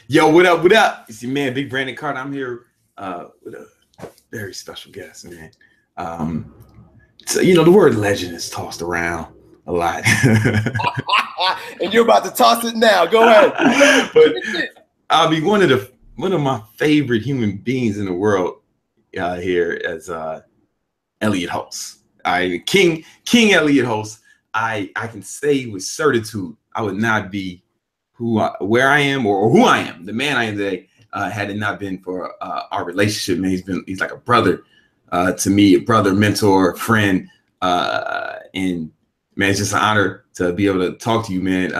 Yo, what up? What up? It's your man, Big Brandon Carter. I'm here with a very special guest, man. Um, so the word legend is tossed around a lot, And you're about to toss it now. Go ahead. but I mean, one of my favorite human beings in the world here is Elliott Hulse. King Elliott Hulse. I can say with certitude I would not be where I am or who I am, the man I am today, had it not been for our relationship. Man, he's like a brother to me, a brother, mentor, friend, and man, it's just an honor to be able to talk to you, man.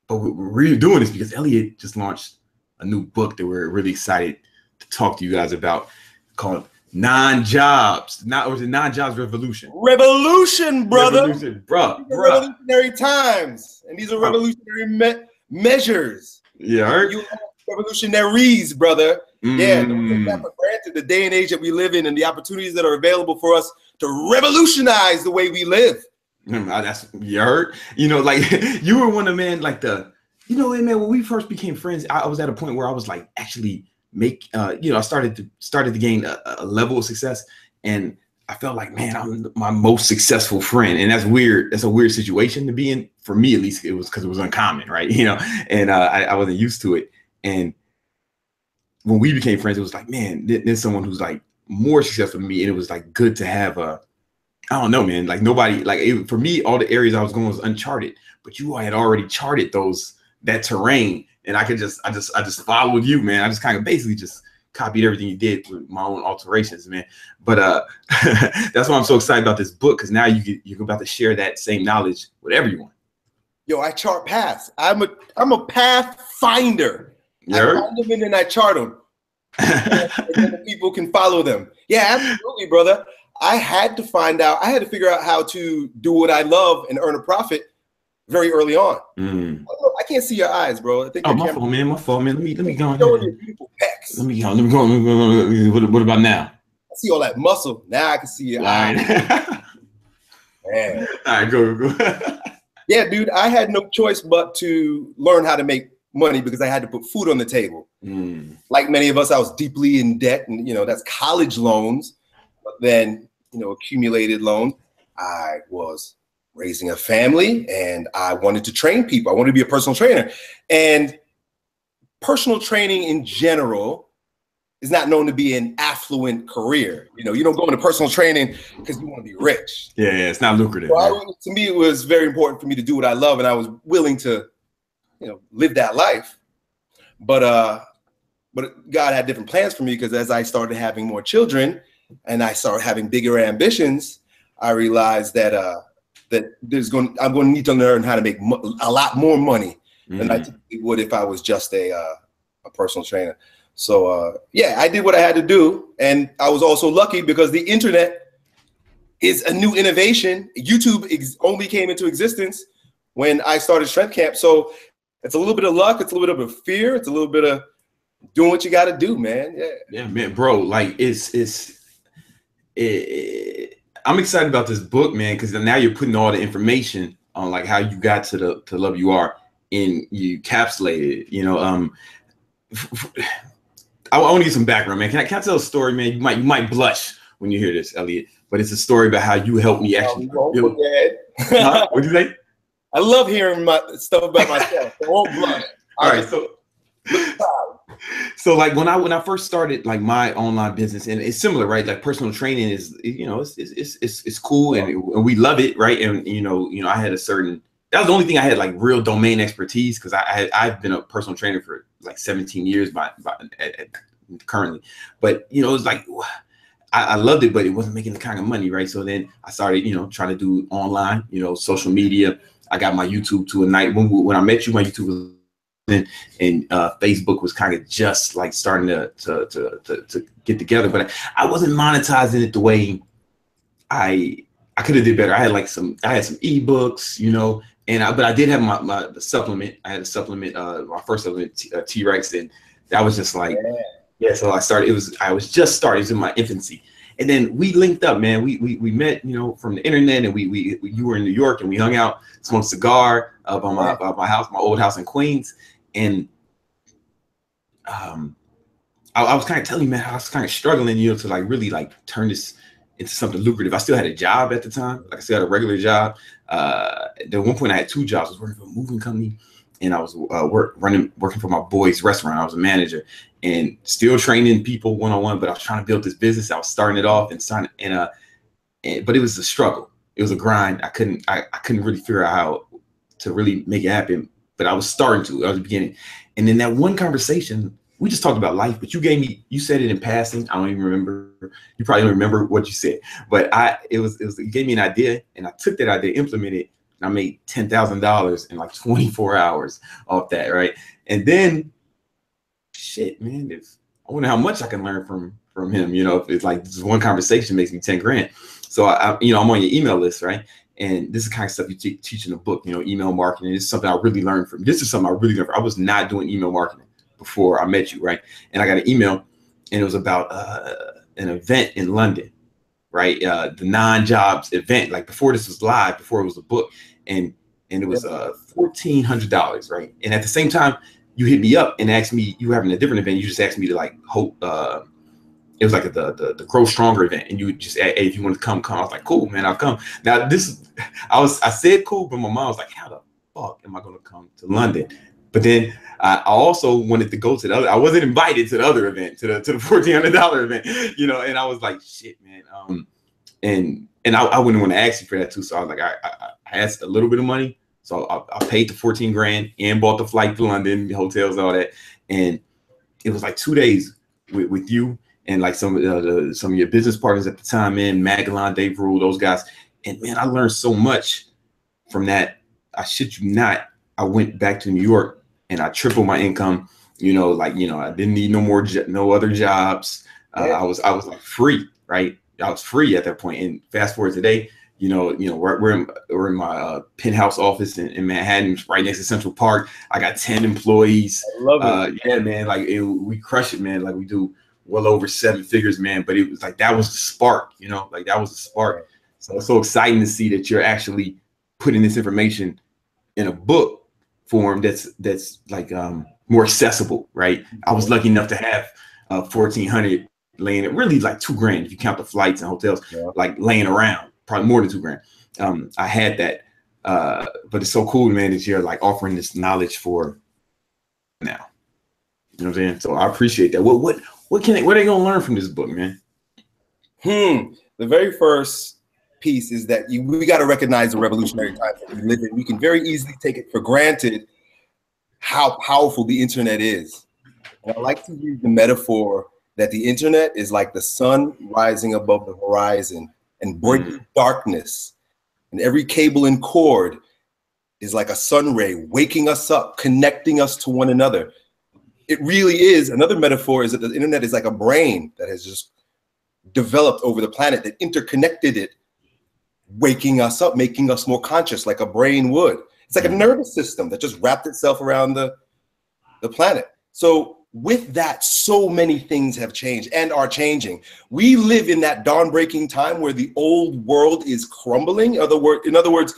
But we're really doing this because Elliott just launched a new book that we're really excited to talk to you guys about, called Non-Jobs. Non-Jobs Revolution. Revolution, brother. Revolution, bro. Revolutionary times. And these are revolutionary measures. Yeah. You have revolutionaries, brother. Yeah, don't take that for granted. The day and age that we live in and the opportunities that are available for us to revolutionize the way we live. That's you heard. Like you were one of man, like man, when we first became friends, I was at a point where I was like actually I started to gain a level of success, and I felt like, man, I'm my most successful friend, and that's weird. That's a weird situation to be in for me, at least. It was because it was uncommon, right? And I wasn't used to it. And when we became friends, it was like, man, there's someone who's like more successful than me, and it was like good to have I don't know, man. Like nobody, for me, all the areas I was going was uncharted, but you had already charted that terrain, and I just followed you, man. I just kind of basically just copied everything you did with my own alterations, man. But that's why I'm so excited about this book, because now you're about to share that same knowledge with everyone. Yo, I chart paths. I'm a path finder. I find them and then I chart them, and then the people can follow them. Yeah, absolutely, brother. I had to figure out how to do what I love and earn a profit very early on. I can't see your eyes, bro. I think my fault, man. Let me go on. Showing your beautiful pecs. Let me go. What about now? I see all that muscle. Now I can see your eyes. Man. All right, go. Yeah, dude, I had no choice but to learn how to make money because I had to put food on the table. Like many of us, I was deeply in debt, and that's college loans, but then accumulated loans. I was raising a family, and I wanted to train people. I wanted to be a personal trainer, and personal training in general is not known to be an affluent career. You don't go into personal training because you want to be rich. Yeah, it's not lucrative. So to me, it was very important for me to do what I love, and I was willing to live that life. But God had different plans for me, because as I started having more children and I started having bigger ambitions, I realized that I'm going to need to learn how to make a lot more money than I typically would if I was just a personal trainer. So yeah, I did what I had to do, and I was also lucky because the internet is a new innovation. YouTube only came into existence when I started Strength Camp, so it's a little bit of luck, it's a little bit of fear, it's a little bit of doing what you got to do, man. Yeah, man, bro. Like I'm excited about this book, man, because now you're putting all the information on like how you got to the love you are, and you encapsulated it. I want to get some background, man. Can I tell a story, man? You might blush when you hear this, Elliott, but it's a story about how you helped me actually. What'd you say? I love hearing my stuff about myself. So I won't blush. All right, so like when I first started like my online business, and it's similar, right? Like personal training is, it's cool, and we love it, right? And I had that was the only thing I had like real domain expertise, because I've been a personal trainer for like 17 years currently, but it was like I loved it, but it wasn't making the kind of money, right? So then I started trying to do online, social media. I got my YouTube to a night when I met you. My YouTube was and Facebook was kind of just like starting to get together, but I wasn't monetizing it the way I could have did better. I had some ebooks, but I did have my supplement. I had a supplement, my first supplement, T-Rex, and that was just like, yeah. So I was just starting. It was in my infancy. And then we linked up, man. We met, from the internet, and you were in New York, and we hung out, smoked a cigar up on my house, my old house in Queens. And I was kind of telling you, man, I was kind of struggling, you know, to like really like turn this into something lucrative. I still had a job at the time. Like I still had a regular job. At one point I had 2 jobs. I was working for a moving company and I was working for my boy's restaurant. I was a manager and still training people one-on-one, but I was trying to build this business. I was starting it off but it was a struggle. It was a grind. I couldn't really figure out how to really make it happen, but I was starting to at the beginning. And then that one conversation, we just talked about life, but you said it in passing. I don't even remember. You probably don't remember what you said, but it gave me an idea and I took that idea, implemented, and I made $10,000 in like 24 hours off that. Right. And then shit, man, I wonder how much I can learn from him. You know, if it's like this one conversation makes me 10 grand. So I'm on your email list. Right. And this is the kind of stuff you teach in the book, you know, email marketing. This is something I really learned from. This is something I really learned from. I was not doing email marketing before I met you, right? And I got an email, and it was about an event in London, right? The non-jobs event, like before this was live, before it was a book, and it was $1,400, right? And at the same time, you hit me up and asked me, you were having a different event. You just asked me to like hope. It was like the Grow Stronger event, and you would just, hey, if you want to come. I was like, cool, man, I'll come. Now I said cool, but my mom was like, how the fuck am I gonna come to London? But then I also wanted to go to the other. I wasn't invited to the other event, to the $1,400 event, you know. And I was like, shit, man. And I wouldn't want to ask you for that too. So I was like, I asked a little bit of money, so I paid the 14 grand and bought the flight to London, the hotels, all that. And it was like 2 days with you and like some of your business partners at the time, man, Magellan, Dave Rule, those guys. And man, I learned so much from that. I shit you not. I went back to New York and I tripled my income. You know, like, you know, I didn't need no other jobs. I was like free, right? I was free at that point. And fast forward today, you know, we're in my penthouse office in Manhattan, right next to Central Park. I got 10 employees. I love it. Yeah, man. Like we crush it, man. Like we do well over 7 figures, man. But it was like, that was the spark, you know, like that was the spark. So it's so exciting to see that you're actually putting this information in a book form that's like more accessible, right? I was lucky enough to have 1,400 laying it, really like 2 grand if you count the flights and hotels, like laying around, probably more than 2 grand. I had that, but it's so cool, man, that you're like offering this knowledge for now. You know what I'm saying? So I appreciate that. What are they gonna learn from this book, man? The very first piece is that we got to recognize the revolutionary times that we live in. We can very easily take it for granted how powerful the internet is. And I like to use the metaphor that the internet is like the sun rising above the horizon and breaking darkness. And every cable and cord is like a sun ray waking us up, connecting us to one another. It really is. Another metaphor is that the internet is like a brain that has just developed over the planet, that interconnected it, waking us up, making us more conscious like a brain would. It's like a nervous system that just wrapped itself around the planet. So with that, so many things have changed and are changing. We live in that dawn-breaking time where the old world is crumbling. In other words,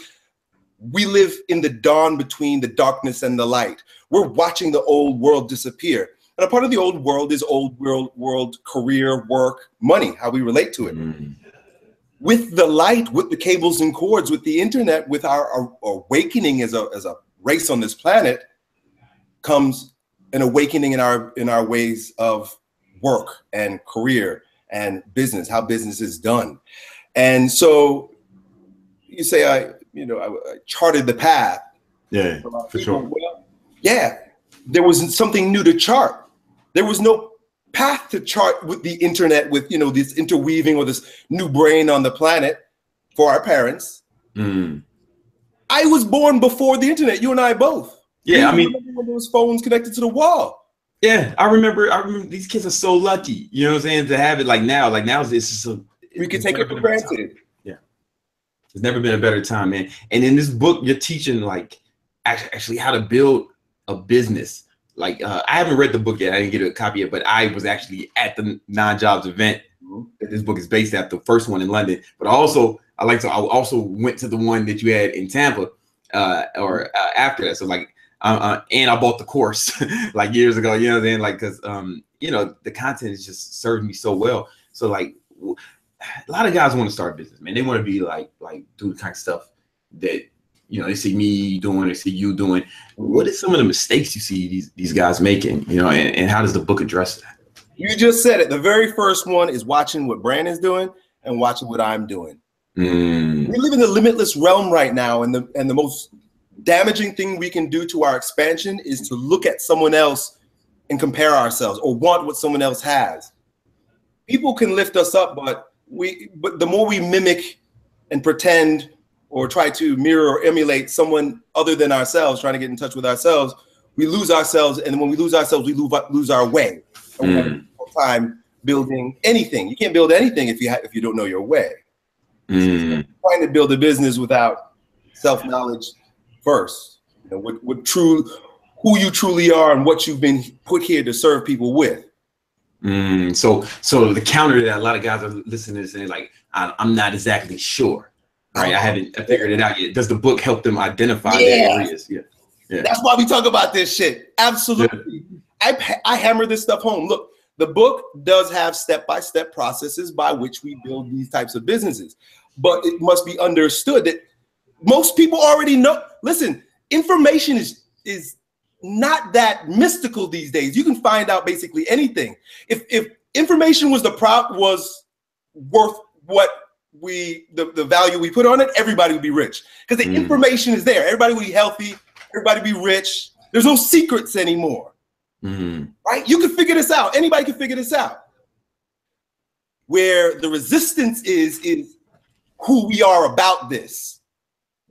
we live in the dawn between the darkness and the light. We're watching the old world disappear. And a part of the old world is old world career, work, money, how we relate to it. With the light, with the cables and cords, with the internet, with our awakening as a race on this planet, comes an awakening in our ways of work and career and business, how business is done. And so you say, I charted the path. Yeah, for sure. Well, yeah, there was something new to chart. There was no path to chart with the internet, with this interweaving or this new brain on the planet for our parents. I was born before the internet, you and I both. Yeah, I mean, when those phones connected to the wall. Yeah, I remember these kids are so lucky, you know what I'm saying, to have it like now. Like now it's just we can take it for granted. Yeah. There's never been a better time, man. And in this book, you're teaching like actually how to build a business. Like I haven't read the book yet. I didn't get a copy yet, but I was actually at the non-jobs event that this book is based at, the first one in London. But I also went to the one that you had in Tampa after that. So like and I bought the course like years ago. You know what I'm saying? Like, because you know, the content is just served me so well. So like, a lot of guys want to start a business, man. They want to be like do the kind of stuff that, you know, they see me doing, they see you doing. What are some of the mistakes you see these guys making? You know, and how does the book address that? You just said it. The very first one is watching what Brandon's doing and watching what I'm doing. We live in the limitless realm right now, and the most damaging thing we can do to our expansion is to look at someone else and compare ourselves or want what someone else has. People can lift us up, but the more we mimic and pretend or try to mirror or emulate someone other than ourselves, trying to get in touch with ourselves, we lose ourselves. And when we lose ourselves, we lose our way. And we have no time building anything. You can't build anything if you don't know your way. So trying to build a business without self-knowledge first, you know, who you truly are and what you've been put here to serve people with. So the counter to that, a lot of guys are listening to this and like, I'm not exactly sure, right? I haven't figured it out yet. Does the book help them identify their areas? Yeah. That's why we talk about this shit. Absolutely. Yeah. I hammer this stuff home. Look, the book does have step-by-step processes by which we build these types of businesses, but it must be understood that most people already know. Listen, information is not that mystical these days. You can find out basically anything. If information was worth what the value we put on it, everybody would be rich because the information is there. Everybody would be healthy. Everybody would be rich. There's no secrets anymore. Right? You can figure this out. Anybody can figure this out. Where the resistance is who we are about this.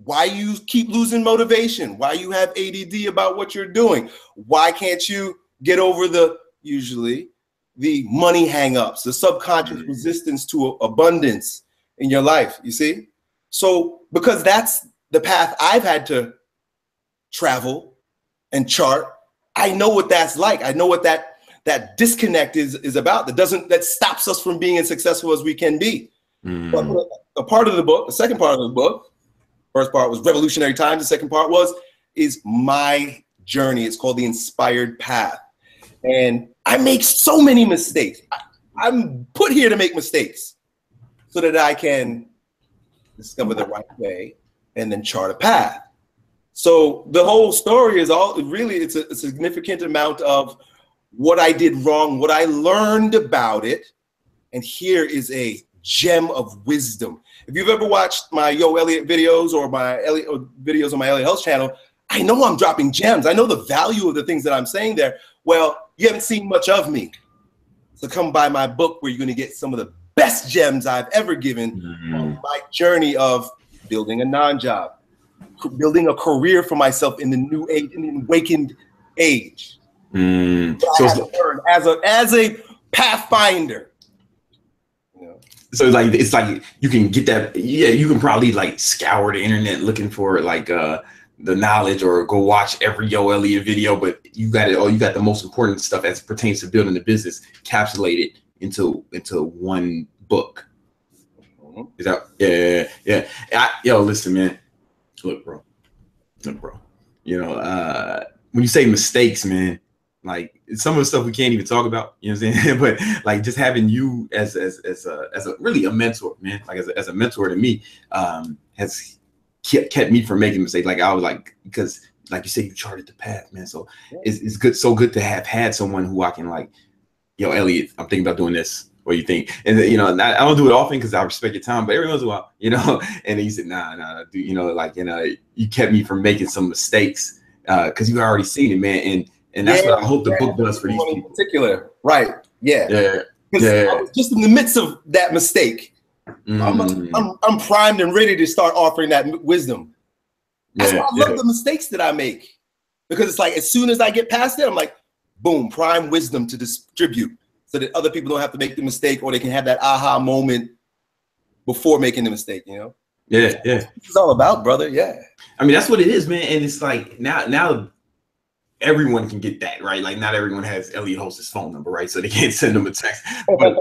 Why you keep losing motivation? Why you have ADD about what you're doing? Why can't you get over usually the money hangups, the subconscious resistance to abundance in your life, you see? So because that's the path I've had to travel and chart, I know what that's like. I know what that disconnect is about. That stops us from being as successful as we can be. But a part of the book, the second part of the book, first part was revolutionary times. The second part is my journey. It's called The Inspired Path. And I make so many mistakes. I'm put here to make mistakes so that I can discover the right way and then chart a path. So the whole story is it's a significant amount of what I did wrong, what I learned about it. And here is a gem of wisdom. If you've ever watched my Yo Elliott videos or videos on my Elliott Hulse channel, I know I'm dropping gems. I know the value of the things that I'm saying there. Well, you haven't seen much of me. So come buy my book where you're going to get some of the best gems I've ever given on my journey of building a non-job, building a career for myself in the new age, in the awakened age. So as a pathfinder. So it's like you can get that. Yeah, you can probably like scour the internet looking for like the knowledge or go watch every Yo Elliott video, but you got it. Oh, you got the most important stuff as it pertains to building the business encapsulated into one book. Is that yeah? Listen, man. Look, bro. You know, when you say mistakes, man, like some of the stuff we can't even talk about, you know what I'm saying? But like just having you as a really a mentor, man, like as a mentor to me, has kept me from making mistakes. Like I was like, because like you said, you charted the path, man. So it's good, so good to have had someone who I can like, yo, Elliott, I'm thinking about doing this. What do you think? And you know, I don't do it often because I respect your time, but every once in a while, you know. And he said, nah, dude, you know, like, you know, you kept me from making some mistakes because you already seen it, man. And that's what I hope the book does for these people. In particular, right? Yeah. I was just in the midst of that mistake. I'm primed and ready to start offering that wisdom. That's why I love the mistakes that I make, because it's like as soon as I get past it, I'm like, boom, prime wisdom to distribute, so that other people don't have to make the mistake, or they can have that aha moment before making the mistake, you know? Yeah. It's all about, brother. Yeah. I mean, that's what it is, man. And it's like now everyone can get that, right? Like not everyone has Elliott Hulse's phone number, right? So they can't send them a text. But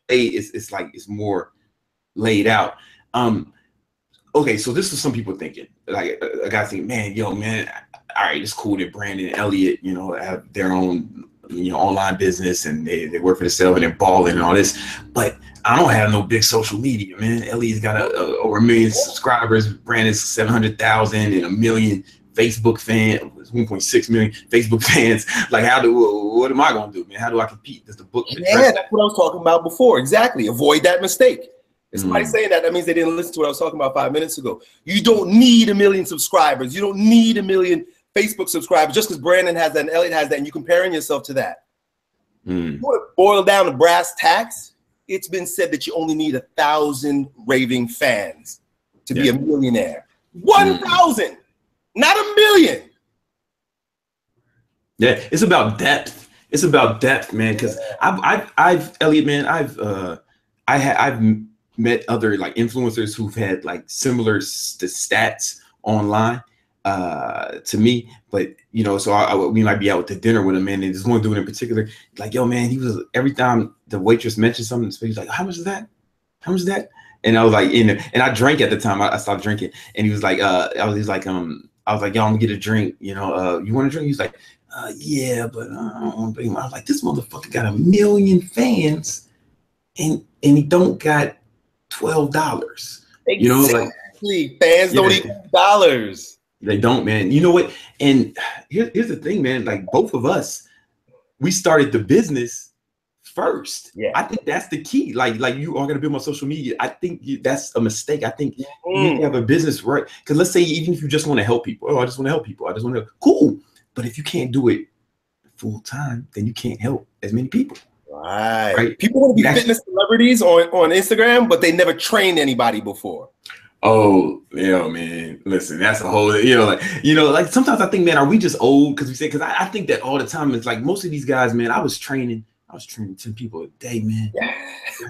it's like it's more laid out. okay, so this is some people thinking, like a guy thinking, man, yo, man, all right, it's cool that Brandon and Elliott, you know, have their own, you know, online business and they work for themselves and they're balling and all this, but I don't have no big social media, man. Elliott's got over 1 million subscribers, Brandon's 700,000 and 1 million Facebook fans, 1.6 million Facebook fans. Like, what am I gonna do, man? How do I compete? Does the book address that's what I was talking about before? Exactly. Avoid that mistake. If somebody saying that, that means they didn't listen to what I was talking about 5 minutes ago. You don't need 1 million subscribers. You don't need 1 million Facebook subscribers just because Brandon has that and Elliott has that, and you're comparing yourself to that. You want to boil down to brass tacks? It's been said that you only need 1,000 raving fans to be a millionaire. 1,000, not 1 million. Yeah, it's about depth. It's about depth, man. Because I've Elliott, man, I've met other like influencers who've had like similar stats online to me, but you know, so we might be out to dinner with him, man, and there's one dude in particular, like, yo, man, he was every time the waitress mentioned something, he's like, how much is that? How much is that? And I was like, and I drank at the time. I stopped drinking, and he was like, I was like, yo, I'm gonna get a drink. You know, you want a drink? He's like, yeah, but I don't want to bring him. I was like, this motherfucker got 1 million fans, and he don't got $12. You know, like fans don't equal dollars. They don't, man. You know what? And here's the thing, man. Like both of us, we started the business first. Yeah, I think that's the key. Like you are gonna build on social media. I think that's a mistake. I think you need to have a business, right? Because let's say even if you just want to help people, I just want to help people. I just want to cool. But if you can't do it full time, then you can't help as many people. Right. People want to be fitness celebrities on Instagram, but they never trained anybody before. Oh, yeah, man. Listen, that's a whole, like sometimes I think, man, are we just old? Because I think that all the time. It's like most of these guys, man, I was training 10 people a day, man.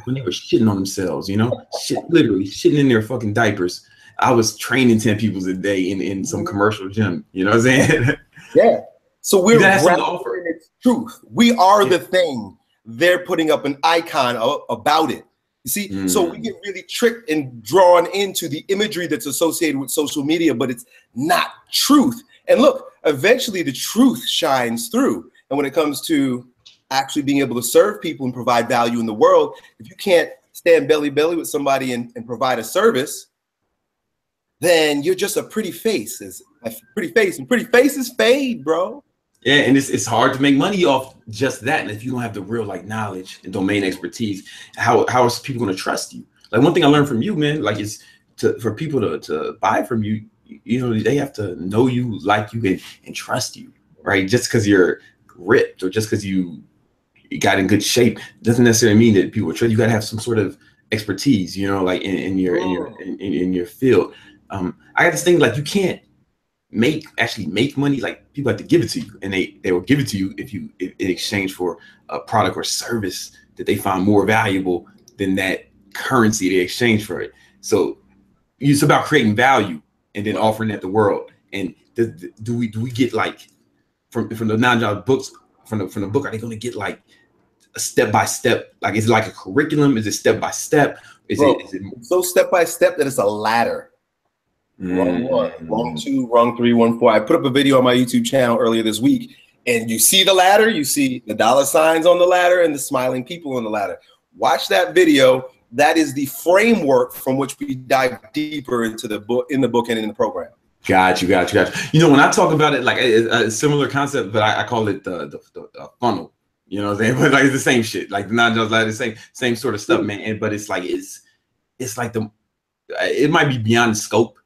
When they were shitting on themselves, literally shitting in their fucking diapers. I was training 10 people a day in some commercial gym. You know what I'm saying? Yeah. So we're offering its truth. We are the thing. They're putting up an icon about it. You see, so we get really tricked and drawn into the imagery that's associated with social media, but it's not truth. And look, eventually the truth shines through. And when it comes to actually being able to serve people and provide value in the world, if you can't stand belly belly with somebody and provide a service, then you're just a pretty face. And pretty faces fade, bro. Yeah, and it's hard to make money off just that. And if you don't have the real like knowledge and domain expertise, how are people going to trust you? Like one thing I learned from you, man, like is for people to buy from you, they have to know you, like you, and trust you, right? Just because you're ripped or just because you got in good shape doesn't necessarily mean that people trust you. Got to have some sort of expertise, like in your field. I got this thing like you can't actually make money. Like people have to give it to you, and they will give it to you if in exchange for a product or service that they find more valuable than that currency they exchange for it. So it's about creating value and then offering that to the world. And do we get like from the non-job books from the book? Are they going to get like a step-by-step? Like is it like a curriculum? Is it step-by-step? Is it so step-by-step that it's a ladder? Rung 1, rung 2, rung 3, rung 4. I put up a video on my YouTube channel earlier this week, and you see the ladder, you see the dollar signs on the ladder and the smiling people on the ladder. Watch that video. That is the framework from which we dive deeper into the book, in the book and in the program. Got you. When I talk about it, like a similar concept, but I call it the funnel. You know what I'm saying? But like it's the same shit. Like the non-jobs ladder, the same sort of stuff, man. But it's like it's like it might be beyond the scope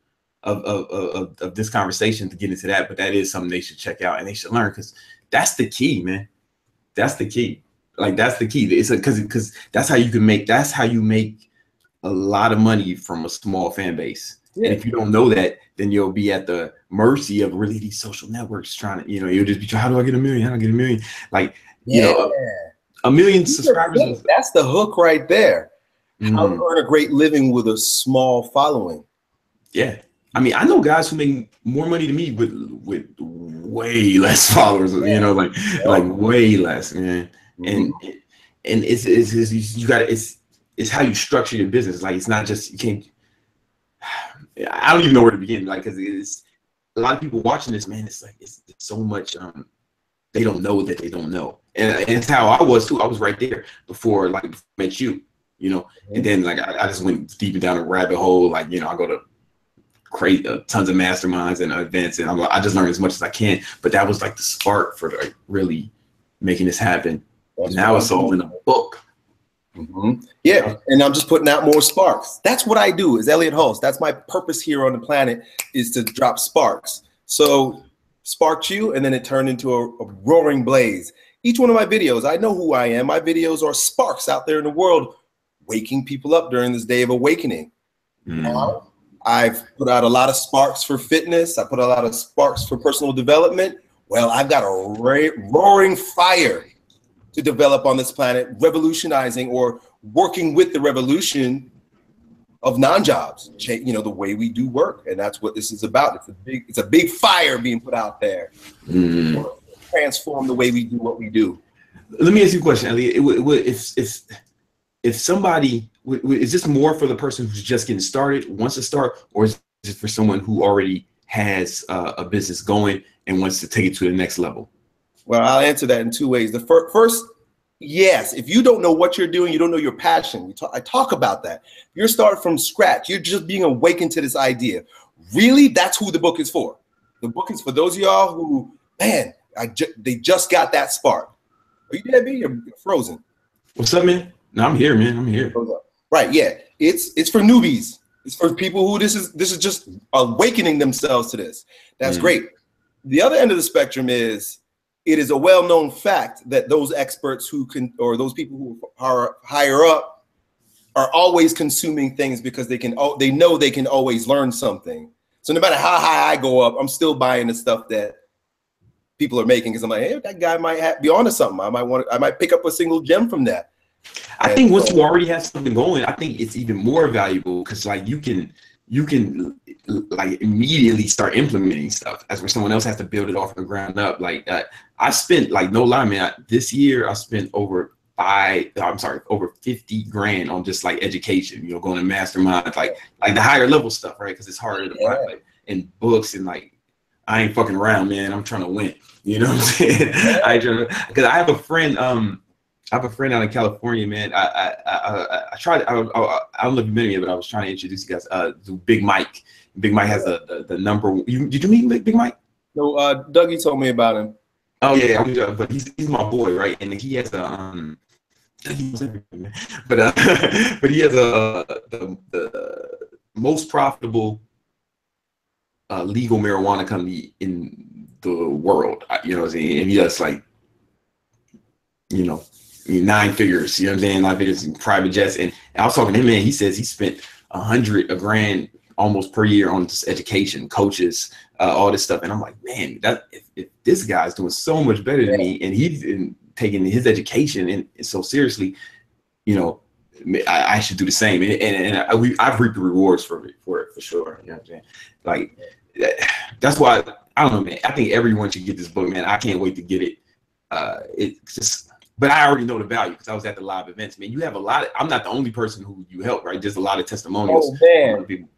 of this conversation to get into that, but that is something they should check out and they should learn, because that's the key, man. That's the key. Like that's the key. It's because that's how you make a lot of money from a small fan base. Yeah. And if you don't know that, then you'll be at the mercy of really these social networks trying to, you'll just be trying, how do I get 1 million? How do I get 1 million? Like, 1 million subscribers. That's the hook right there. How to earn a great living with a small following. Yeah. I mean, I know guys who make more money than me with way less followers, like way less, man. And it's how you structure your business. Like it's not just, you can't, I don't even know where to begin. Like, because it's a lot of people watching this, man. It's like it's so much. They don't know that they don't know, and it's how I was too. I was right there before, like, before I met you, you know. And then like I just went deeper down a rabbit hole. Like, you know, I go to create tons of masterminds and events, and I just learn as much as I can. But that was like the spark for like really making this happen. And now it's all in a book. Yeah, and I'm just putting out more sparks. That's what I do. Is Elliott Hulse. That's my purpose here on the planet, is to drop sparks. So sparked you, and then it turned into a roaring blaze. Each one of my videos, I know who I am. My videos are sparks out there in the world, waking people up during this day of awakening. Now, I've put out a lot of sparks for fitness. I put a lot of sparks for personal development. Well, I've got a roaring fire to develop on this planet, revolutionizing or working with the revolution of non-jobs, you know, the way we do work. And that's what this is about. It's a big fire being put out there to transform the way we do what we do. Let me ask you a question, Elliott. If somebody, is this more for the person who's just getting started, wants to start, or is it for someone who already has a business going and wants to take it to the next level? Well, I'll answer that in two ways. The first, yes, if you don't know what you're doing, you don't know your passion. I talk about that. You're starting from scratch. You're just being awakened to this idea. Really, that's who the book is for. The book is for those of y'all who, man, they just got that spark. Are you there, B? You're frozen. What's up, man? No, I'm here, man. I'm here. Right, yeah. It's for newbies. It's for people who this is just awakening themselves to this. That's great. The other end of the spectrum is, it is a well-known fact that those experts who can, or those people who are higher up, are always consuming things because they know they can always learn something. So no matter how high I go up, I'm still buying the stuff that people are making, because I'm like, hey, that guy might be onto something. I might pick up a single gem from that. I think once you already have something going, I think it's even more valuable, because like you can like immediately start implementing stuff, as where someone else has to build it off the ground up. Like I spent, like, no lie, man, this year I spent over 50 grand on just like education, you know, going to masterminds, like the higher level stuff, right? Because it's harder to find, like, in books, and like I ain't fucking around, man. I'm trying to win. You know what I'm saying? Because I have a friend. I have a friend out in California, man. I tried. I don't know if you met him yet, but I was trying to introduce you guys to Big Mike. Big Mike has the number. Did you meet Big Mike? No, Dougie told me about him. Oh yeah, but he's my boy, right? And he has a but he has the most profitable legal marijuana company in the world. You know what I'm saying? And he does, like, you know, 9 figures. You know what I'm saying? 9 figures in private jets. And I was talking to him, man. He says he spent $100 grand almost per year on just education, coaches, all this stuff. And I'm like, man, if this guy's doing so much better than me, and he's taking his education and so seriously, you know, I should do the same. And I've reaped the rewards for it for sure. You know what I'm saying? Like, that's why, I don't know, man. I think everyone should get this book, man. I can't wait to get it. It's just, but I already know the value because I was at the live events, man. You have a lot of, I'm not the only person who you help, right? There's a lot of testimonials. Oh, man.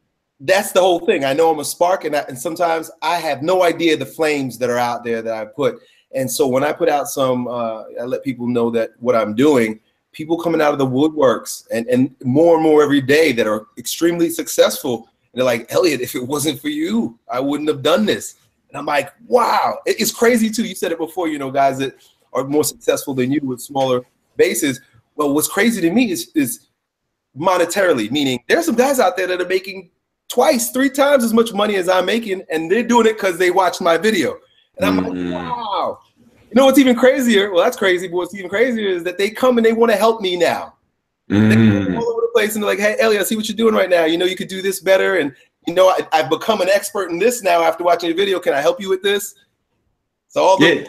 That's the whole thing. I know I'm a spark, and sometimes I have no idea the flames that are out there that I put. And so when I put out some, I let people know that what I'm doing, people coming out of the woodworks and more every day that are extremely successful. And they're like, Elliott, if it wasn't for you, I wouldn't have done this. And I'm like, wow. It's crazy too. You said it before, you know, guys that are more successful than you with smaller bases. Well, what's crazy to me is monetarily, meaning there's some guys out there that are making 2x, 3 times as much money as I'm making, and they're doing it because they watched my video. And I'm like, wow. You know what's even crazier? Well, that's crazy, but what's even crazier is that they come and they want to help me now. They come all over the place and they're like, hey, Elliott, I see what you're doing right now. You know, you could do this better. And, you know, I've become an expert in this now after watching your video. Can I help you with this? So all the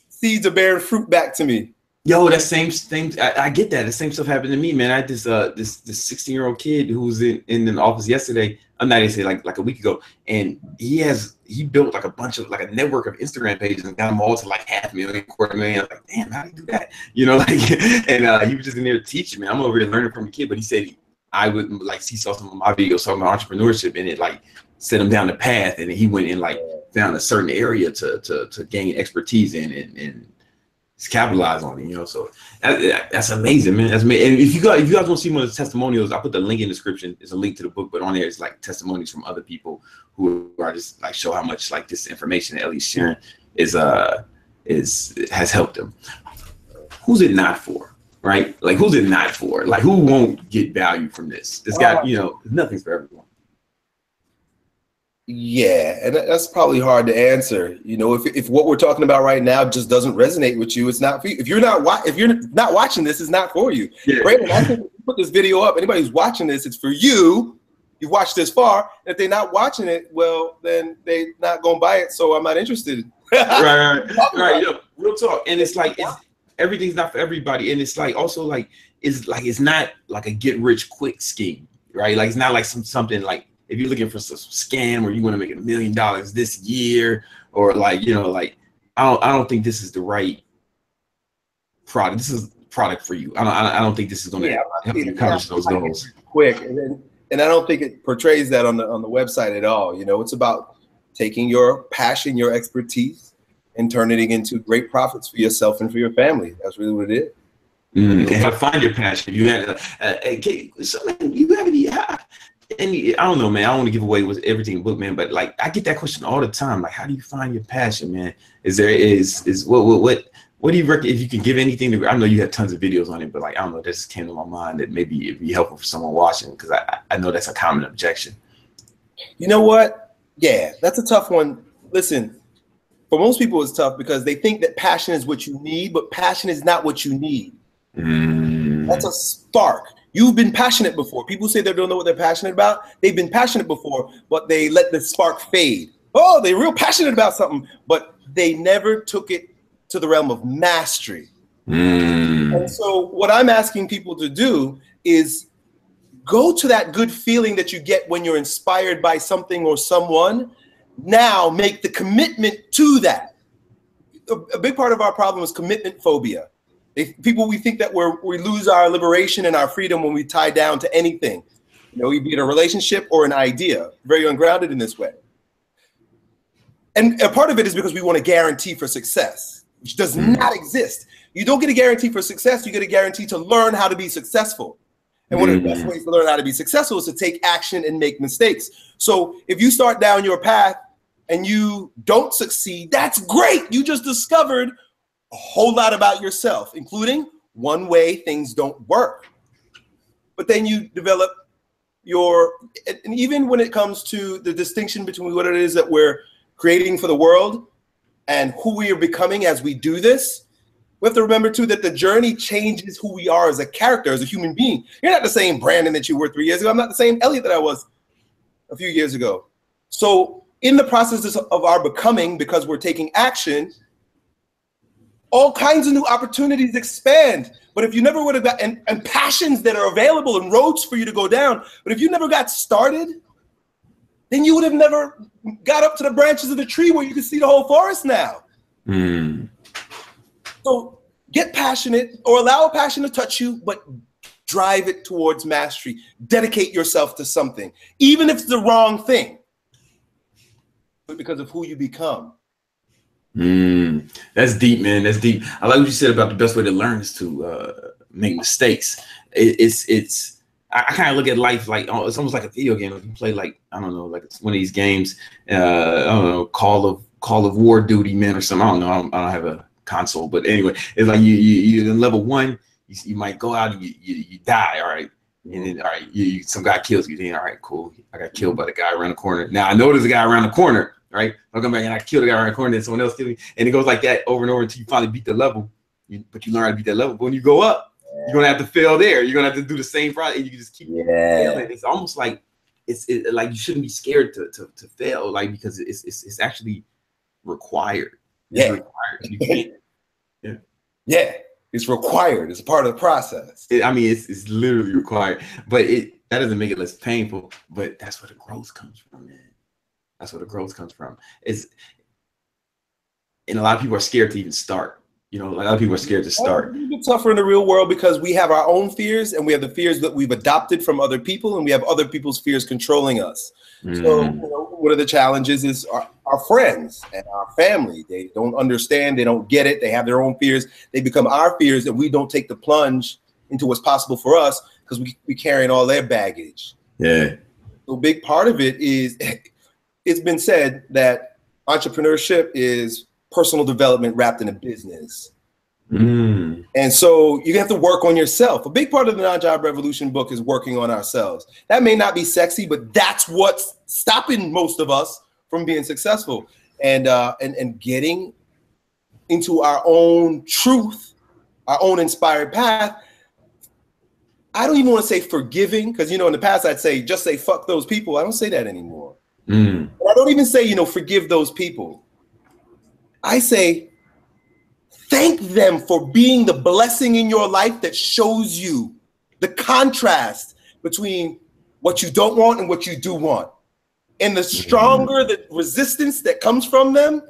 seeds are bearing fruit back to me. Yo, that same thing. I get that. The same stuff happened to me, man. I had this 16-year-old kid who was in the office yesterday. I'm not gonna say like a week ago, and he built like a bunch of, like, a network of Instagram pages and got them all to like 500,000, 250,000. I was like, damn, how do you do that? You know, like, and he was just in there teaching me. I'm over here learning from the kid, but he said I would like he saw some of my videos talking about entrepreneurship, and it like set him down the path, and he went and like found a certain area to gain expertise in and capitalize on it, you know. So that's amazing, man. That's amazing. And if you guys want to see one of the testimonials, I put the link in the description. It's a link to the book, but on there is like testimonies from other people who are just like show how much like this information that Elliott's sharing has helped them. Who's it not for? Right? Like, who's it not for? Like, who won't get value from this? This guy, you know, nothing's for everyone. Yeah, and that's probably hard to answer. You know, if what we're talking about right now just doesn't resonate with you, it's not for you. If you're not watching this, it's not for you. Yeah. Brandon, I think if you put this video up, anybody who's watching this, it's for you. You've watched this far. If they're not watching it, well, then they're not gonna buy it. So I'm not interested. right. You know, real talk. And it's like everything's not for everybody, and it's like also like it's not like a get rich quick scheme, right? Like it's not like something like if you're looking for some scam where you want to make $1 million this year, or like, you know, like I don't think this is the right product. This is product for you. I don't think this is going to help you accomplish those goals quick. And I don't think it portrays that on the website at all. You know, it's about taking your passion, your expertise, and turning it into great profits for yourself and for your family. That's really what it is. And how to find your passion. You have any, I don't know, man. I don't want to give away with everything in the book, man. But like, I get that question all the time. Like, how do you find your passion, man? What do you reckon? If you can give anything to, I know you have tons of videos on it, but like, I don't know, that just came to my mind that maybe it'd be helpful for someone watching, because I know that's a common objection. You know what? Yeah, that's a tough one. Listen, for most people, it's tough because they think that passion is what you need, but passion is not what you need. That's a spark. You've been passionate before. People say they don't know what they're passionate about. They've been passionate before, but they let the spark fade. Oh, they're real passionate about something, but they never took it to the realm of mastery. And so what I'm asking people to do is go to that good feeling that you get when you're inspired by something or someone. Now make the commitment to that. A big part of our problem is commitment phobia. We think that we lose our liberation and our freedom when we tie down to anything. You know, be it a relationship or an idea, very ungrounded in this way. And a part of it is because we want a guarantee for success, which does not exist. You don't get a guarantee for success. You get a guarantee to learn how to be successful. And one of the best ways to learn how to be successful is to take action and make mistakes. So if you start down your path and you don't succeed, that's great. You just discovered a whole lot about yourself, including one way things don't work. But then you develop and even when it comes to the distinction between what it is that we're creating for the world and who we are becoming as we do this, we have to remember too that the journey changes who we are as a character, as a human being. You're not the same Brandon that you were 3 years ago. I'm not the same Elliott that I was a few years ago. So in the process of our becoming, because we're taking action, all kinds of new opportunities expand. But if you never would have got, and passions that are available and roads for you to go down, but if you never got started, then you would have never got up to the branches of the tree where you can see the whole forest now. So get passionate, or allow a passion to touch you, but drive it towards mastery. Dedicate yourself to something, even if it's the wrong thing, but because of who you become. That's deep, man. That's deep. I like what you said about the best way to learn is to make mistakes. I kind of look at life like, it's almost like a video game. If you play like, I don't know, like it's one of these games, I don't know, Call of War Duty, man, or something. I don't know. I don't have a console, but anyway, it's like you're in level 1. You might go out and you die, all right, and then all right, some guy kills you. Then all right, cool. I got killed by the guy around the corner. Now I know there's a guy around the corner. Right, I'll come back and I kill the guy around the corner, and someone else kills me, and it goes like that over and over until you finally beat the level. But you learn how to beat that level. But when you go up, you're gonna have to fail there. You're gonna have to do the same project, and you can just keep failing. It's almost like it's like you shouldn't be scared to fail, like, because it's actually required. It's required. You can't. It's required. It's a part of the process. It's literally required, but that doesn't make it less painful. But that's where the growth comes from, man. That's where the growth comes from. And a lot of people are scared to even start. You know, like a lot of people are scared to start. It's a bit tougher in the real world because we have our own fears, and we have the fears that we've adopted from other people, and we have other people's fears controlling us. So, you know, one of the challenges is our friends and our family. They don't understand. They don't get it. They have their own fears. They become our fears, and we don't take the plunge into what's possible for us because we carrying all their baggage. Yeah. So a big part of it is, it's been said that entrepreneurship is personal development wrapped in a business. And so you have to work on yourself. A big part of the Non-Job Revolution book is working on ourselves. That may not be sexy, but that's what's stopping most of us from being successful, and getting into our own truth, our own inspired path. I don't even want to say forgiving, because, you know, in the past I'd say, just say fuck those people. I don't say that anymore. But I don't even say, you know, forgive those people. I say, thank them for being the blessing in your life that shows you the contrast between what you don't want and what you do want. And the stronger the resistance that comes from them,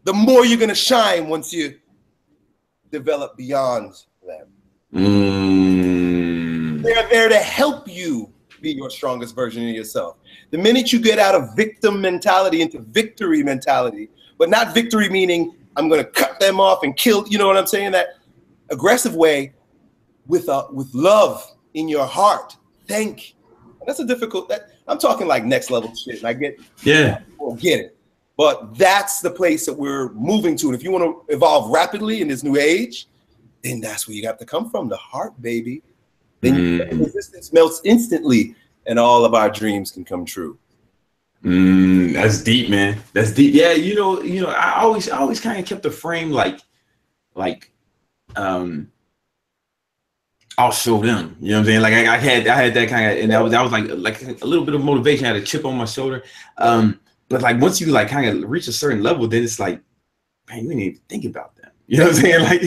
the more you're going to shine once you develop beyond them. They're there to help you be your strongest version of yourself. The minute you get out of victim mentality into victory mentality, but not victory meaning I'm going to cut them off and kill, you know what I'm saying? That aggressive way with love in your heart. And that's a difficult, I'm talking like next level shit. And I get, people get it. But that's the place that we're moving to. And if you want to evolve rapidly in this new age, then that's where you got to come from, the heart, baby. Then resistance melts instantly, and all of our dreams can come true. That's deep, man. That's deep. Yeah, you know, I always kind of kept the frame like I'll show them. You know what I'm saying? Like I had that kind of, and that was like a little bit of motivation. I had a chip on my shoulder. But like once you like kind of reach a certain level, then it's like, man, you didn't even think about them. You know what I'm saying? Like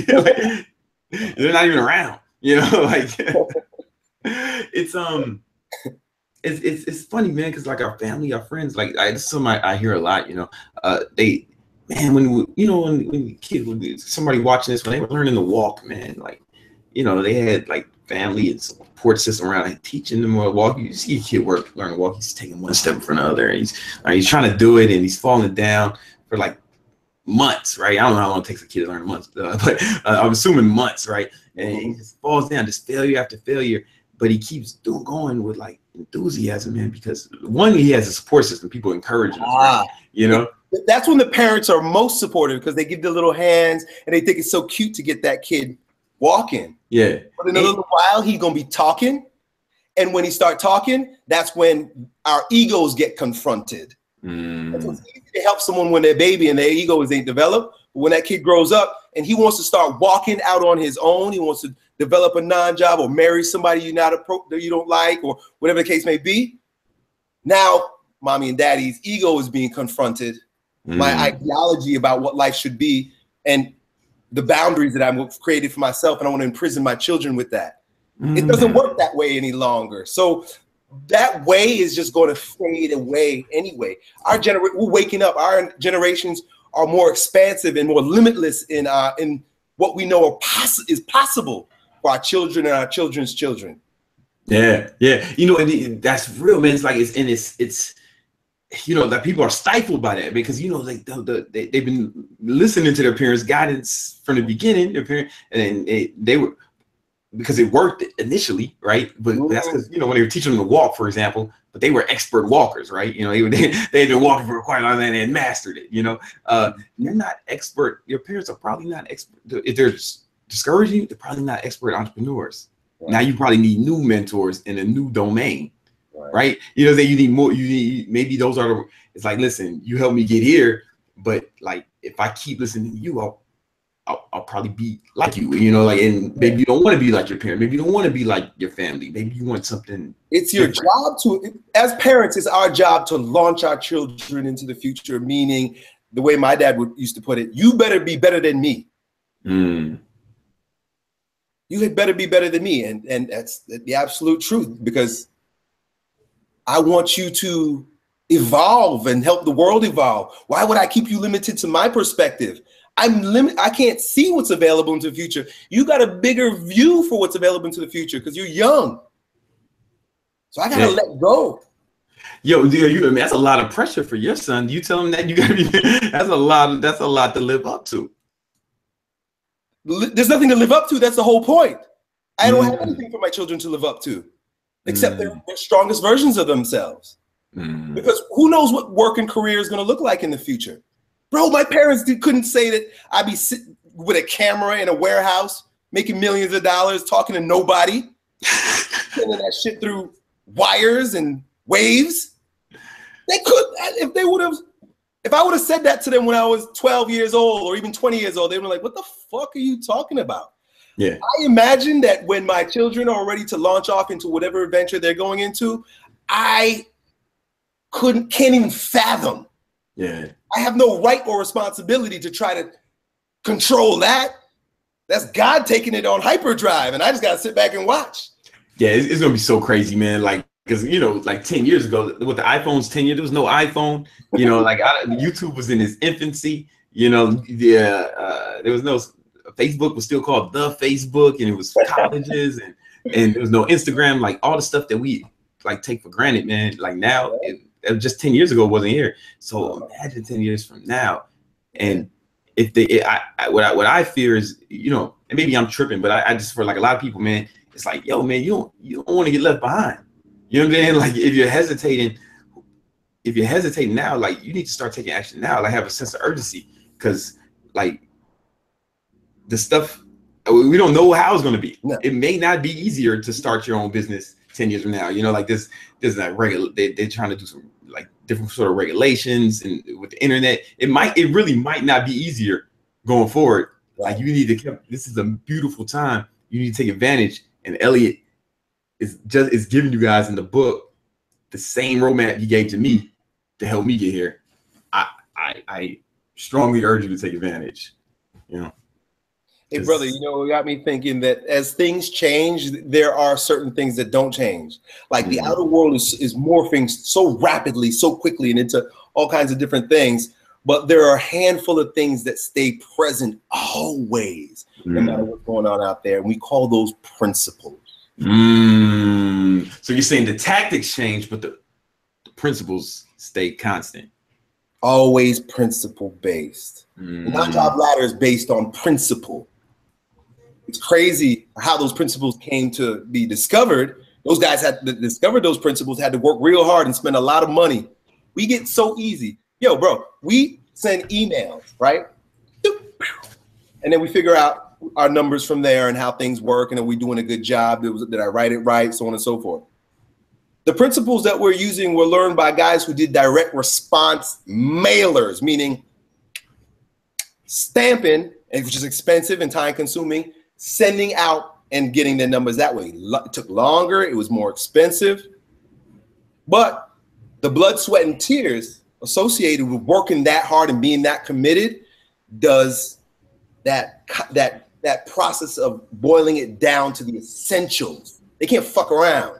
they're not even around. You know, like it's funny, man, because like our family, our friends, like this is something I hear a lot. You know, when somebody watching this, when they were learning to walk, man, like, you know, they had like family and support system around, like, teaching them to walk. You see a kid learn to walk, he's taking one step in front of the other, and he's trying to do it, and he's falling down for like months, right? I don't know how long it takes a kid to learn months, but I'm assuming months, right? And he just falls down, just failure after failure, but he keeps going with like enthusiasm, man, because one, he has a support system, people encourage him, right? You know? That's when the parents are most supportive, because they give the little hands and they think it's so cute to get that kid walking. Yeah. But in a little while, he's gonna be talking. And when he start talking, that's when our egos get confronted. And so it's easy to help someone when they're a baby and their egos ain't developed. But when that kid grows up and he wants to start walking out on his own, he wants to develop a non-job or marry somebody you don't like, or whatever the case may be. Now, mommy and daddy's ego is being confronted. My ideology about what life should be and the boundaries that I've created for myself, and I want to imprison my children with that. It doesn't work that way any longer. So that way is just going to fade away anyway. We're waking up. Our generations are more expansive and more limitless in what we know is possible for our children and our children's children. Yeah. You know, and that's real, man. It's like it's you know, that people are stifled by that, because, you know, like they've been listening to their parents' guidance from the beginning, and they were, because it worked initially, right? But that's because, you know, when they were teaching them to walk, for example, but they were expert walkers, right? You know, they had been walking for quite a long time and they had mastered it, you know. You're not expert. Your parents are probably not expert. If they're discouraging you, they're probably not expert entrepreneurs. Right. Now you probably need new mentors in a new domain. Right. You know, you need more, maybe those are it's like, listen, you helped me get here, but like, if I keep listening to you, I'll probably be like you, you know, like, and maybe you don't want to be like your parent. Maybe you don't want to be like your family. Maybe you want something. It's your job as parents, it's our job to launch our children into the future, meaning the way my dad used to put it, you better be better than me. You had better be better than me. And that's the absolute truth, because I want you to evolve and help the world evolve. Why would I keep you limited to my perspective? I can't see what's available into the future. You got a bigger view for what's available into the future because you're young. So I gotta let go. Yo, I mean, that's a lot of pressure for your son. You tell him that you gotta be. That's a lot to live up to. There's nothing to live up to. That's the whole point. I don't have anything for my children to live up to, except their strongest versions of themselves. Because who knows what work and career is going to look like in the future. Bro, my parents couldn't say that I'd be sitting with a camera in a warehouse, making millions of dollars, talking to nobody, sending that shit through wires and waves. They could, if I would have said that to them when I was 12 years old or even 20 years old, they were like, what the fuck are you talking about? Yeah. I imagine that when my children are ready to launch off into whatever adventure they're going into, I can't even fathom. Yeah. I have no right or responsibility to try to control that. That's God taking it on hyperdrive, and I just gotta sit back and watch. Yeah, it's gonna be so crazy, man. Like, because like 10 years ago, with the iPhones, 10 years, there was no iPhone. Like YouTube was in its infancy. There was no Facebook was still called the Facebook, and it was colleges, and there was no Instagram. Like all the stuff that we like take for granted, man. Like now, it just 10 years ago wasn't here. So imagine 10 years from now, and if what I fear is, and maybe I'm tripping, but I just, for like a lot of people, man, it's like, yo, man, you don't want to get left behind. You know what I'm saying? Like if you're hesitating now, like you need to start taking action now. Like have a sense of urgency, because like the stuff we don't know how it's going to be. No. It may not be easier to start your own business 10 years from now. Like there's that they're trying to do some like different sort of regulations, and with the internet, it really might not be easier going forward. Right. Like you need to this is a beautiful time. You need to take advantage. And Elliott is giving you guys in the book the same roadmap he gave to me to help me get here. I strongly urge you to take advantage. Hey, brother, it got me thinking that as things change, there are certain things that don't change. Like the outer world is morphing so rapidly, so quickly, and into all kinds of different things. But there are a handful of things that stay present always, no matter what's going on out there. And we call those principles. So you're saying the tactics change, but the principles stay constant. Always principle based. The non-job ladder is based on principle. It's crazy how those principles came to be discovered. Those guys had to discover those principles, had to work real hard and spend a lot of money. We get so easy. Yo, bro, we send emails, right? And then we figure out our numbers from there and how things work, and are we doing a good job? Did I write it right? So on and so forth. The principles that we're using were learned by guys who did direct response mailers, meaning stamping, which is expensive and time consuming, sending out and getting their numbers that way. It took longer, it was more expensive, but the blood, sweat, and tears associated with working that hard and being that committed does that process of boiling it down to the essentials. They can't fuck around.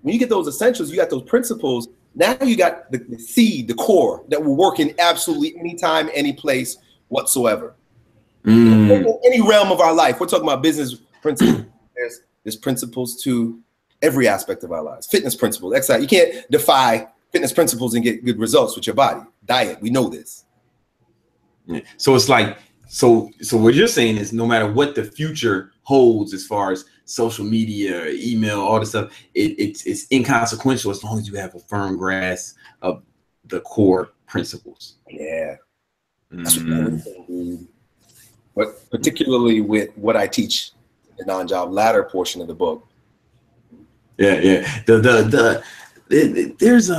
When you get those essentials, you got those principles. Now you got the seed, the core that will work in absolutely any time, any place whatsoever. In any realm of our life. We're talking about business principles. There's principles to every aspect of our lives. Fitness principles, exercise. You can't defy fitness principles and get good results with your body. Diet, we know this. Yeah. So it's like, so what you're saying is no matter what the future holds as far as social media, email, all this stuff, it's inconsequential as long as you have a firm grasp of the core principles. Yeah. That's what everything. But particularly with what I teach, the non-job ladder portion of the book. Yeah. There's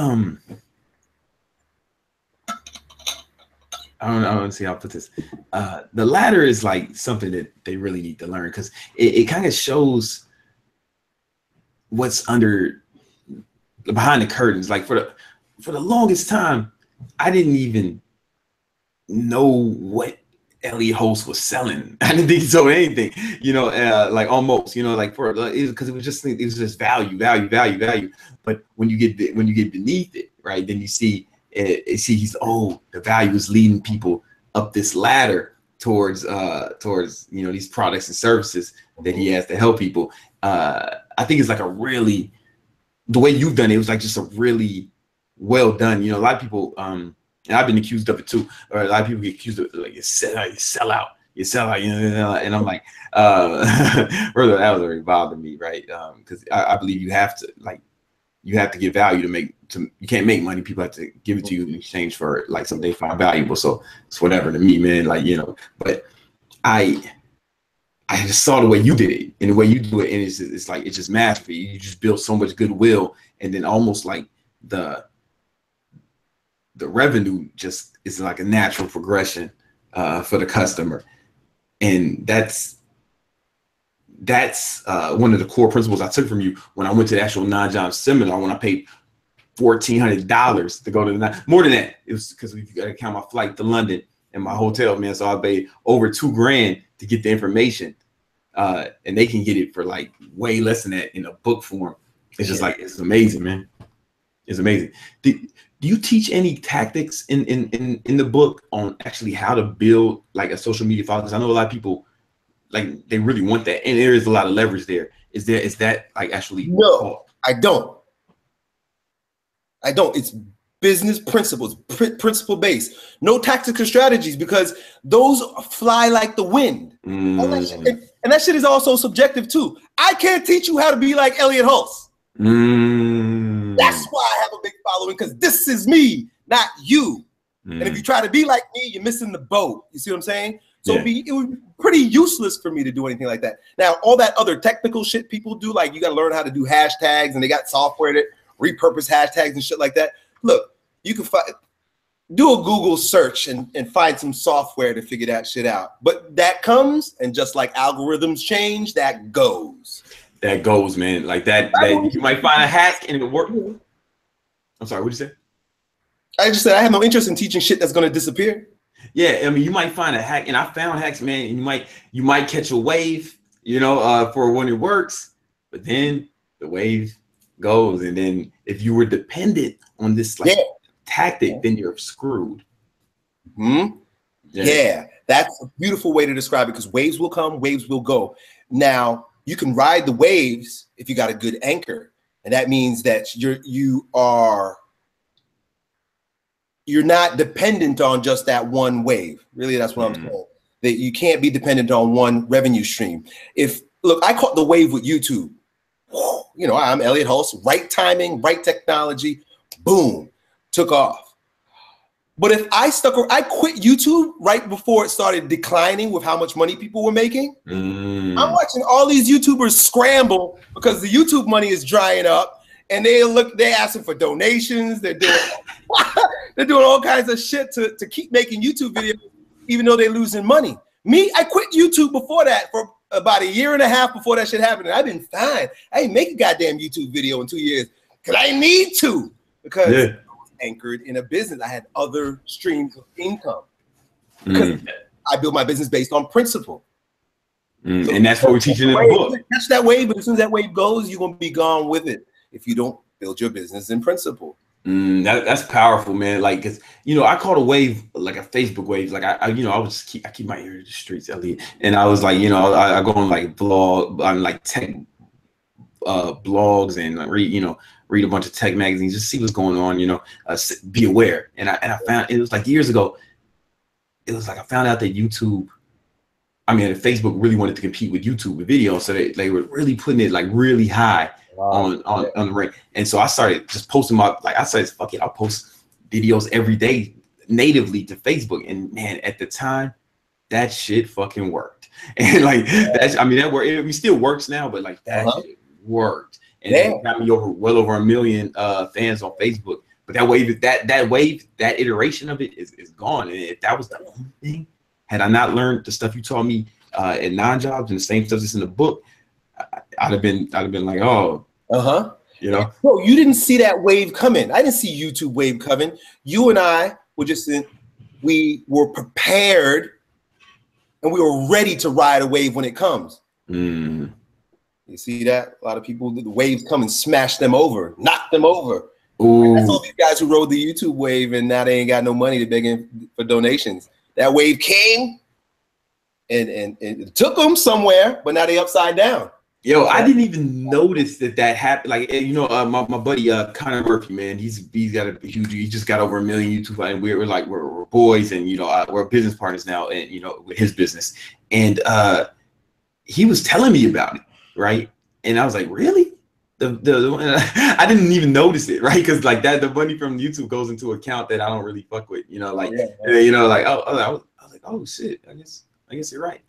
I don't see how to put this. The ladder is like something that they really need to learn, because it kind of shows what's behind the curtains. Like for the longest time, I didn't even know what Elliott Hulse was selling. I didn't think he sold anything, like almost, like because it was just value. But when you get beneath it, right, then you see he's the value is leading people up this ladder towards you know, these products and services that he has to help people. I think it's like a really, the way you've done it was like just a really well done. You know, a lot of people, and I've been accused of it too, or a lot of people get accused of like you sell out, you know, and I'm like, brother, that was already bothered me, right? Because I believe you have to give value you can't make money. People have to give it to you in exchange for like something they find valuable. So it's whatever to me, man. Like, you know, but I just saw the way you did it and the way you do it, and it's like it's just masterful. You just build so much goodwill, and then almost like the revenue just is like a natural progression for the customer, and that's one of the core principles I took from you when I went to the actual non-job seminar. When I paid $1,400 to go to more than that, it was because we got to count my flight to London and my hotel, man. So I paid over $2,000 to get the information, and they can get it for like way less than that in a book form. It's just like, it's amazing, man. It's amazing. Do you teach any tactics in the book on actually how to build like a social media following? Because I know a lot of people like they really want that, and there is a lot of leverage there. Is that like actually? No, I don't. It's business principles, principle based. No tactics or strategies, because those fly like the wind. And that shit is also subjective too. I can't teach you how to be like Elliott Hulse. That's why I have a big following, because this is me, not you. And if you try to be like me, you're missing the boat. You see what I'm saying? So it would be pretty useless for me to do anything like that. Now, all that other technical shit people do, like you got to learn how to do hashtags, and they got software that repurpose hashtags and shit like that. Look, you can do a Google search and find some software to figure that shit out. But that comes, and just like algorithms change, that goes. That goes, man. Like that you might find a hack and it work. I'm sorry, what'd you say? I just said I have no interest in teaching shit that's gonna disappear. Yeah, I mean, you might find a hack, and I found hacks, man. And you might catch a wave, you know, for when it works, but then the wave goes, and then if you were dependent on this like tactic, then you're screwed. Yeah, that's a beautiful way to describe it, because waves will come, waves will go. Now, you can ride the waves if you got a good anchor, and that means that you're not dependent on just that one wave. Really, that's what I'm saying. That you can't be dependent on one revenue stream. Look, I caught the wave with YouTube. You know, I'm Elliott Hulse, right timing, right technology, boom, took off. But if I quit YouTube right before it started declining with how much money people were making. I'm watching all these YouTubers scramble because the YouTube money is drying up, and they're asking for donations. They're doing all kinds of shit to keep making YouTube videos, even though they're losing money. Me, I quit YouTube before that for about 1.5 years before that shit happened. And I've been fine. I didn't make a goddamn YouTube video in 2 years because I need to, because I was anchored in a business. I had other streams of income because I built my business based on principle. So and that's what we're teaching in the book. Catch that wave, but as soon as that wave goes, you're going to be gone with it if you don't build your business in principle. That's powerful, man. Like, cause you know, I caught a wave, like a Facebook wave. Like I keep my ear to the streets, Elliott. And I was like, you know, I go on like tech blogs and read a bunch of tech magazines, just see what's going on. You know, be aware. And I found, it was like years ago. It was like I found out that Facebook really wanted to compete with YouTube with video, so they were really putting it like really high. On the rank. And so I started just posting I said, fuck it, I'll post videos every day natively to Facebook. And man, at the time, that shit fucking worked. And like that worked. It still works now, but like that shit worked. And it got me well over 1 million fans on Facebook. But that wave, that iteration of it is gone. And if that was the only thing, had I not learned the stuff you taught me at non-jobs and the same stuff that's in the book, I'd have been like, oh, you know. Bro, you didn't see that wave coming. I didn't see YouTube wave coming. You and I were we were prepared, and we were ready to ride a wave when it comes. You see that? A lot of people, the waves come and smash them over, knock them over. I saw these guys who rode the YouTube wave, and now they ain't got no money to beg for donations. that wave came and it took them somewhere, but now they upside down. Yo, I didn't even notice that happened. Like, you know, my buddy Connor Murphy, man, he's got a huge. He just got over 1 million YouTube, and we're boys, and you know, we're business partners now, and you know, with his business, and he was telling me about it, right? And I was like, really? I didn't even notice it, right? Because like that, the money from YouTube goes into an account that I don't really fuck with, you know, like you know, like I was like, oh shit, I guess you're right.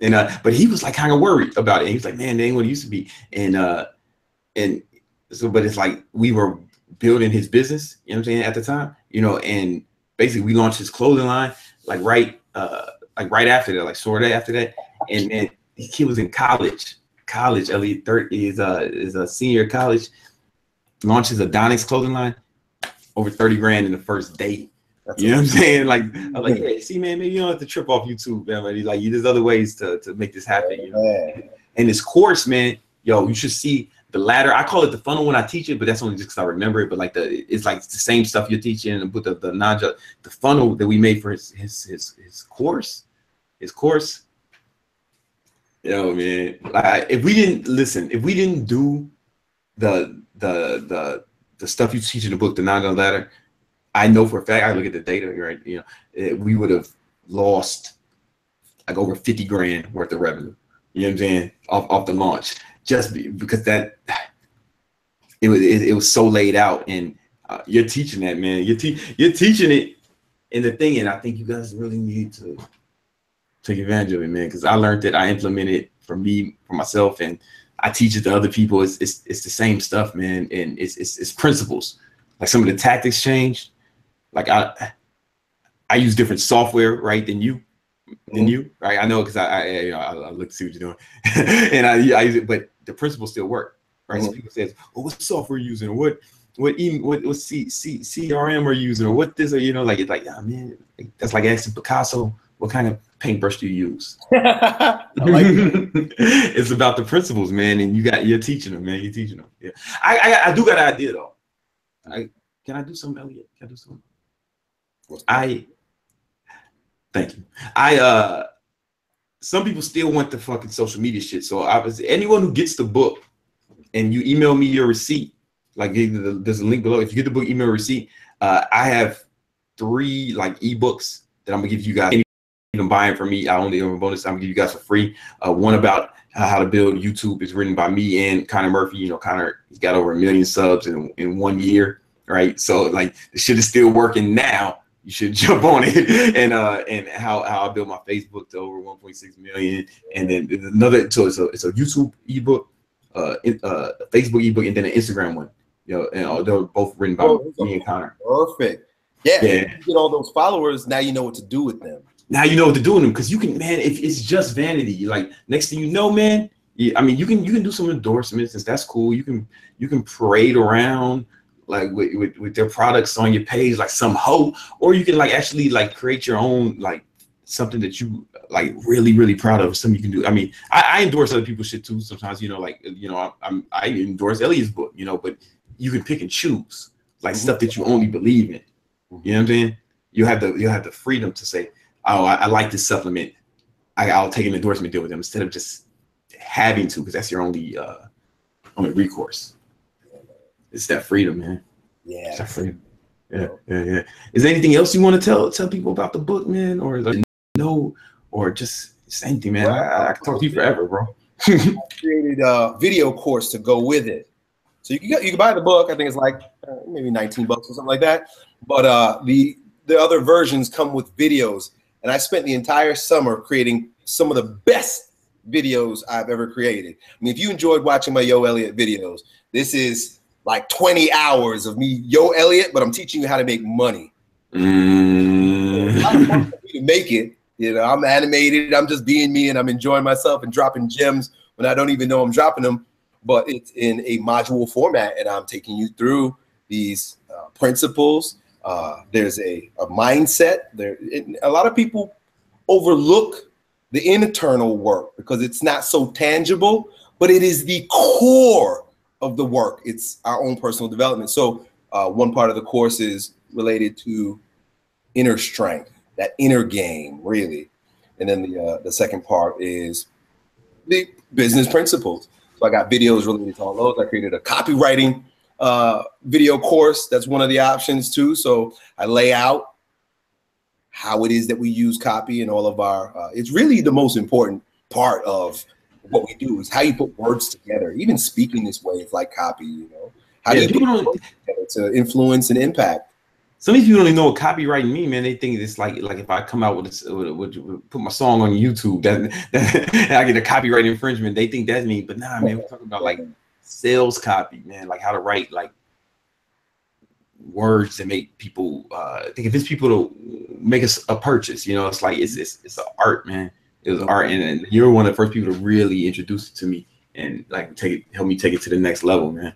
And but he was like kind of worried about it. And he was like, man, they ain't what it used to be. And so, but it's like we were building his business, you know what I'm saying, at the time, you know, and basically we launched his clothing line like right after that, like sort of after that. And then he was in college. Elliott is a senior at college, launches a Donix clothing line, over 30 grand in the first day. You know what I'm saying? Like, I'm like, hey, see, man, maybe you don't have to trip off YouTube, man. But like, there's other ways to make this happen. You know? And this course, man, yo, you should see the ladder. I call it the funnel when I teach it, but that's only just because I remember it. But like it's like the same stuff you're teaching, but the funnel that we made for his course, yo, man. Like, if we didn't do the stuff you teach in the book, the $9 ladder, I know for a fact, I look at the data, right? You know, we would have lost like over 50 grand worth of revenue. You know what I'm saying? Off the launch, just because that it was so laid out, and you're teaching that, man. You're teaching it in the thing, and I think you guys really need to take advantage of it, man. Because I learned that, I implemented it for myself, and I teach it to other people. It's the same stuff, man, and it's principles. Like some of the tactics changed. Like I use different software, right, than you, right? I know, because I look to see what you're doing, and I use it, but the principles still work, right? So people say, "Oh, what software are you using? Or what CRM are you using? Or what this? Or you know, like it's like, oh, man, that's like asking Picasso, what kind of paintbrush do you use?" It's about the principles, man, and you're teaching them, man. You're teaching them. Yeah, I do got an idea though. Can I do something, Elliott? Can I do something? Thank you. Some people still want the fucking social media shit. So anyone who gets the book and you email me your receipt, like there's a link below. If you get the book, email receipt. I have 3 like ebooks that I'm gonna give you guys. Even buying from me, I only have a bonus. I'm gonna give you guys for free. One about how to build YouTube is written by me and Connor Murphy. You know, Connor, he's got over 1 million subs in 1 year, right? So like the shit is still working now. You should jump on it. And how I built my Facebook to over 1.6 million. And then another, so it's a YouTube ebook, Facebook ebook, and then an Instagram one. You know, and they're both written by me and Connor. Perfect. Yeah. You get all those followers. Now you know what to do with them. Now you know what to do with them, because you can, man. If it's just vanity, like next thing you know, man. I mean, you can do some endorsements, and that's cool. You can parade around like with their products on your page, like some hoe, or you can like actually like create your own, like something that you like really proud of, something you can do. I mean, I endorse other people's shit too sometimes, you know, like, you know, I endorse Elliott's book, you know, but you can pick and choose like stuff that you only believe in. You know what I'm saying? You have the freedom to say, oh, I like this supplement, I'll take an endorsement deal with them, instead of just having to, because that's your only recourse. It's that freedom, man. Yeah. It's that freedom. Yeah. Is there anything else you want to tell people about the book, man? Or no, or just anything, man? I can talk to you forever, bro. I created a video course to go with it. So you can buy the book. I think it's like maybe $19 or something like that. But the other versions come with videos. And I spent the entire summer creating some of the best videos I've ever created. I mean, if you enjoyed watching my Yo Elliott videos, this is like 20 hours of me, Yo Elliott, but I'm teaching you how to make money. It's a lot of fun for me to make it. You know, I'm animated, I'm just being me, and I'm enjoying myself and dropping gems when I don't even know I'm dropping them. But it's in a module format, and I'm taking you through these principles. There's a mindset. A lot of people overlook the internal work because it's not so tangible, but it is the core of the work. It's our own personal development. So one part of the course is related to inner strength. that inner game, really. And then the second part is the business principles. So I got videos related to all those. I created a copywriting video course. That's one of the options too. So I lay out how it is that we use copy and all of our, it's really the most important part of what we do is how you put words together. Even speaking this way is like copy, you know. How do you put words together to influence and impact? Some of these people don't even know what copywriting mean, man. They think it's like if I come out with put my song on YouTube, that I get a copyright infringement. They think that's me, but nah, man. We're talking about like sales copy, man. Like how to write like words that make people convince people to make us a purchase. You know, it's like it's an art, man. It was art, and you're one of the first people to really introduce it to me and like help me take it to the next level, man.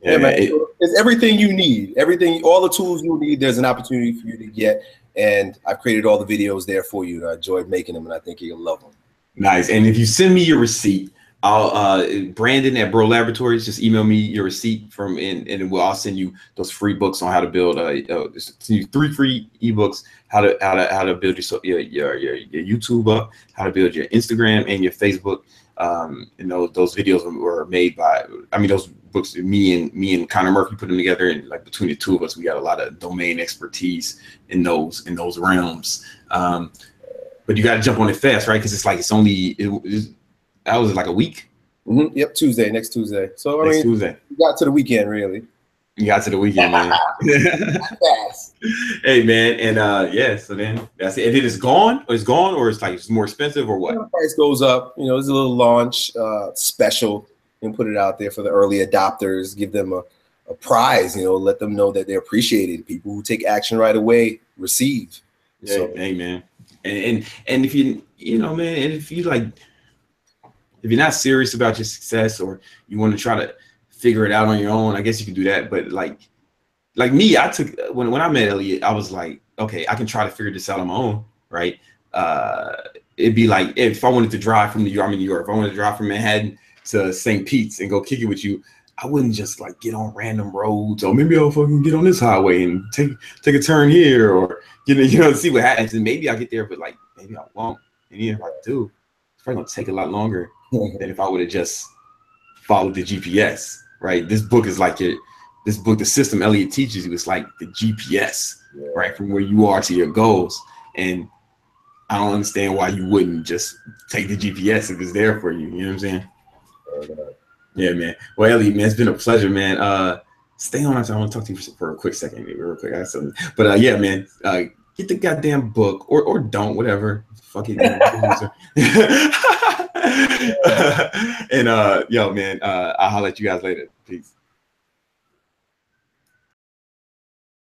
Yeah, man. It's everything you need. Everything, all the tools you need, there's an opportunity for you to get. And I've created all the videos there for you. I enjoyed making them, and I think you'll love them. Nice. And if you send me your receipt, I'll Brandon at Bro Laboratories, just email me your receipt and I'll send you those free books on how to build send you 3 free ebooks, how to build your YouTube up, how to build your Instagram and your Facebook. You know, those videos were made by, those books, me and Connor Murphy put them together, and like between the two of us, we got a lot of domain expertise in those realms. But you got to jump on it fast, right? Because that was like a week. Yep, next Tuesday. So Tuesday. We got to the weekend, really. You got to the weekend, man. Fast. Hey, man, and so then that's it. And it is gone, or it's like it's more expensive, or what? The price goes up. You know, there's a little launch special, and put it out there for the early adopters. Give them a prize. You know, let them know that they're appreciated. People who take action right away receive. Yeah, so, hey, man, and if man, and if you're not serious about your success, or you want to try to figure it out on your own, I guess you can do that. But like me, I took when I met Elliott, I was like, okay, I can try to figure this out on my own, right? It'd be like if I wanted to drive from New York, if I wanted to drive from Manhattan to St. Pete's and go kick it with you, I wouldn't just like get on random roads, or maybe I'll fucking get on this highway and take a turn here, or see what happens. And maybe I'll get there, but like maybe I won't. And even if I do, it's probably gonna take a lot longer than if I would have just followed the GPS. Right, this book is like the system Elliott teaches you. It's like the GPS, right, from where you are to your goals. And I don't understand why you wouldn't just take the GPS if it's there for you. You know what I'm saying? Yeah, man. Well, Elliott, man, it's been a pleasure, man. Stay on. I want to talk to you for a quick second, real quick. I have something. But yeah, man, get the goddamn book, or don't, whatever. Fuck it. And yo, man, I'll holler at you guys later. Peace.